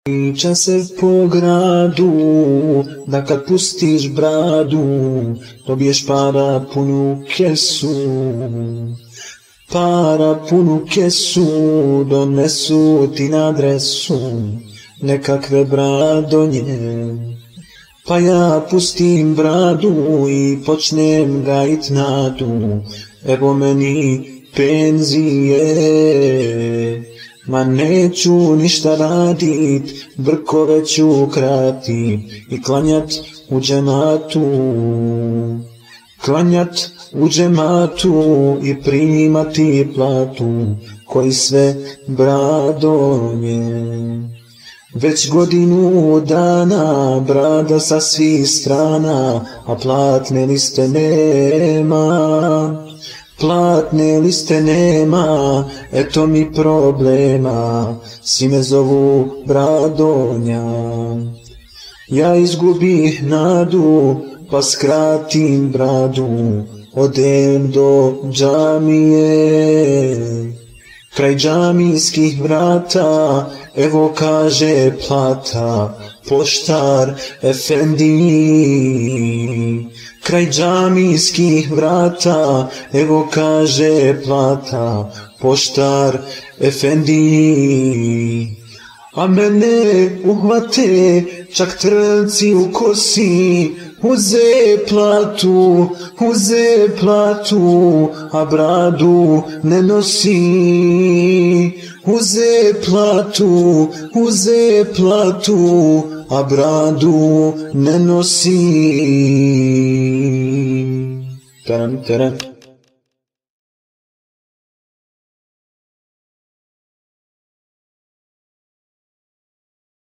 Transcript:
Priča se po gradu, da kad pustiš bradu, dobiješ para punu kesu. Para punu kesu, donesu ti na adresu nekakve bradonje. Pa ja pustim bradu i počnem gajit nadu, evo meni penzije. Ma neću ništa radit, brkove ću kratit i klanjat u džematu. Klanjat u džematu i primati platu, koji sve bradonje. Već godinu dana brada sa svih strana, a platne liste nema. Platne liste nema, eto mi problema, svi me zovu Bradonja. Ja izgubih nadu, pa skratim bradu, odem do džamije. Kraj džamijskih vrata, evo kaže plata, poštar efendi. Kraj džamijskih vrata, evo kaže plata, poštar efendi. A mene uhvate čak trlci u kosi, uze platu, a bradu ne nosi. Uze platu, a bradu ne nosi. Taram, taram.